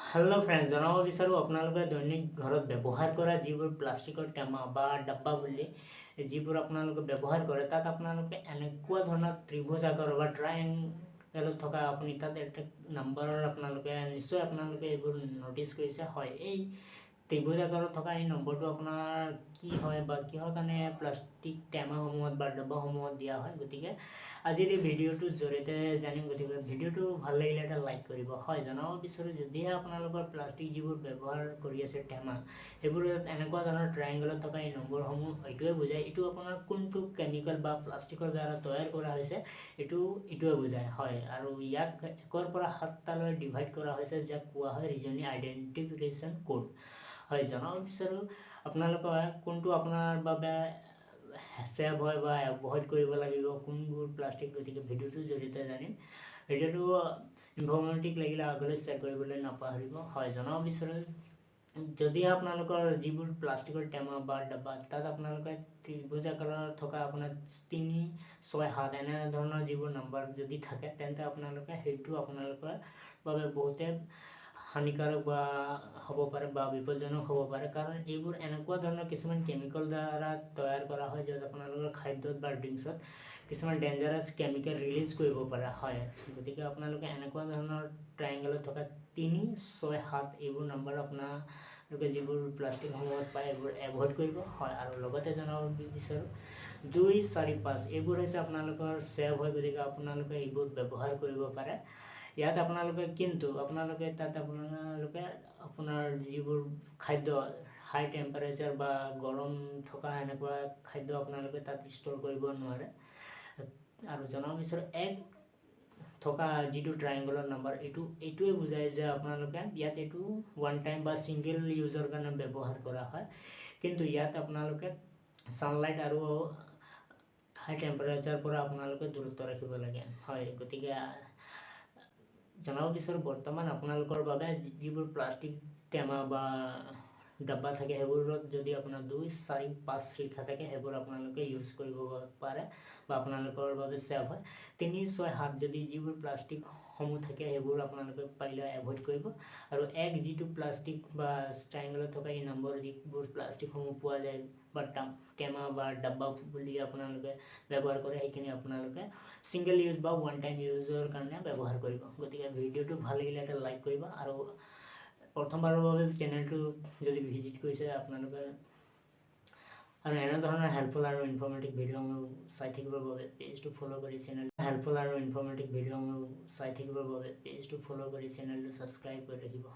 hello friends जनाब विचारूँ आपलोके दैनिक घर व्यवहार करा जीवर प्लास्टिकर टेमा बा डब्बा बुली जीवर आपलोके व्यवहार करे तक आपलोके एनेकुवा धৰণৰ त्रिभुज आकार बा ट्रायंगल থকা আপুনি তাত একটা নাম্বাৰৰ आपलोके निश्चय आपलोके এইবোৰ নোটিস কৰিছে হয় এই त्रिभुज आकार থকা এই নম্বৰটো আপোনাৰ কি হয় বা কিহৰ কাৰণে প্লাষ্টিক টেমাসমূহত বা ডব্বাসমূহত দিয়া হয় গতিকে আজিৰ এই ভিডিঅ'টোৰ জৰিয়তে জানিম গতিকে ভিডিঅ'টো ভাল লাগিলে এটা লাইক কৰিব হয় জনাব বিচাৰোঁ যদিহে আপোনালোকৰ প্লাষ্টিক যিবোৰ ব্যৱহাৰ কৰি আছে টেমা সেইবোৰত এনেকুৱা ধৰণৰ ট্ৰায়াংগলত থকা এই নম্বৰসমূহ এইটোৱে বুজায় এইটো আপোনাৰ কোনটো কেমিকেল বা প্লাষ্টিকৰ দ্বাৰা তৈয়াৰ কৰা হৈছে এইটোৱে বুজায় হয় আৰু ইয়াক 1 পৰা 7 টালৈ ডিভাইড কৰা হৈছে যাক কোৱা হয় ৰিজনিং আইডেন্টিফিকেশন কোড হয় জনাব বিচাৰোঁ আপোনালোকৰ কোনটো আপোনাৰ বাবে সেভ হয় বা এভয়েড কৰিব লাগিব কোনবোৰ প্লাষ্টিক গতিকে ভিডিঅ'টোৰ জৰিয়তে জানিম ভিডিঅ'টো ইনফৰ্মেটিভ লাগিলে আগলৈ শ্বেয়াৰ কৰিবলৈ নাপাহৰিব হয় জনাব বিচাৰোঁ যদি আপোনালোকৰ যিবোৰ প্লাষ্টিকৰ টেমা বা ডাব্বা তাত আপোনালোকে ত্ৰিভুজ আকাৰৰ থকা আপোনাৰ 3 6 7 এনে ধৰণৰ যিবোৰ নাম্বাৰ যদি থাকে তেন্তে আপোনালোকে সেইটো আপোনালোকৰ বাবে বহুতে हानिकारक বা হ'ব পাৰে বা বিপদজনক হ'ব পাৰে কাৰণ এইবোৰ এনেকুৱা ধৰণৰ কিছুমান কেমিকেল দ্বাৰা তৈয়াৰ কৰা হয় য'ত আপোনালোকৰ খাদ্যত বা ড্ৰিংকছত কিছুমান ডেঞ্জাৰাছ কেমিকেল ৰিলিজ কৰিব পাৰে হয় গতিকে আপোনালোকে এনেকুৱা ধৰণৰ ট্ৰায়াংগলত থকা 3 6 7 এইবোৰ নম্বৰ আপোনালোকে যিবোৰ প্লাষ্টিকসমূহত পায় এইবোৰ এভয়েড কৰিব হয় আৰু লগতে জনাব বিচাৰোঁ 2 4 5 এইবোৰ হৈছে আপোনালোকৰ সেভ হয় গতিকে আপোনালোকে এইবোৰ ব্যৱহাৰ কৰিব পাৰে ইয়াত আপোনালোকে কিন্তু আপোনালোকে তাত আপোনাৰ যিবোৰ খাদ্য হাই টেম্পাৰেচাৰ বা গৰম থকা এনেকুৱা খাদ্য আপোনালোকে তাত ষ্ট'ৰ কৰিব নোৱাৰে আৰু জনাব বিচাৰোঁ এক থকা যিটো ট্ৰায়াংগলৰ নাম্বাৰ এইটোৱে বুজায় যে আপোনালোকে ইয়াত এইটো ওৱান টাইম বা সিঙ্গেল ইউজৰ কাৰণে ব্যৱহাৰ কৰা হয় কিন্তু ইয়াত আপোনালোকে সানলাইট আৰু হাই টেম্পাৰেচাৰ পৰা আপোনালোকে দূৰত্ব ৰাখিব লাগে হয় গতিকে জনাব বিচাৰোঁ বৰ্তমান আপোনালোকৰ বাবে যিবোৰ প্লাষ্টিক টেমা বা ডাব্বা থাকে সেইবোৰত যদি আপোনাৰ 2 4 5 লিখা থাকে সেইবোৰ আপোনালোকে ইউজ কৰিব পাৰে বা আপোনালোকৰ বাবে সেভ হয় 3 6 7 যদি যিবোৰ প্লাষ্টিক সমূহ থাকে সেইবোৰ আপোনালোকে পাৰিলে এভয়েড কৰিব আৰু এক যিটো প্লাষ্টিক বা ট্ৰায়াংগলত থকা এই নম্বৰ যিবোৰ প্লাষ্টিক সমূহ পোৱা যায় বা টেমা বা ডাব্বা বুলি আপোনালোকে ব্যৱহাৰ কৰে সেইখিনি আপোনালোকে সিঙ্গেল ইউজ বা ওয়ান টাইম ইউজৰ কাৰণে ব্যৱহাৰ কৰিব গতিকে ভিডিঅ'টো ভাল লাগিলে এটা লাইক কৰিব আৰু প্ৰথমবাৰৰ বাবে চেনেলটো যদি ভিজিট কৰিছে আপোনালোকে আৰু এনে ধৰণৰ হেল্পফুল আৰু ইনফৰ্মেটিভ ভিডিঅ'সমূহ চাই থাকিবৰ বাবে পেজটো ফলো কৰি চেনেলটো ছাবস্ক্ৰাইব কৰি ৰাখিব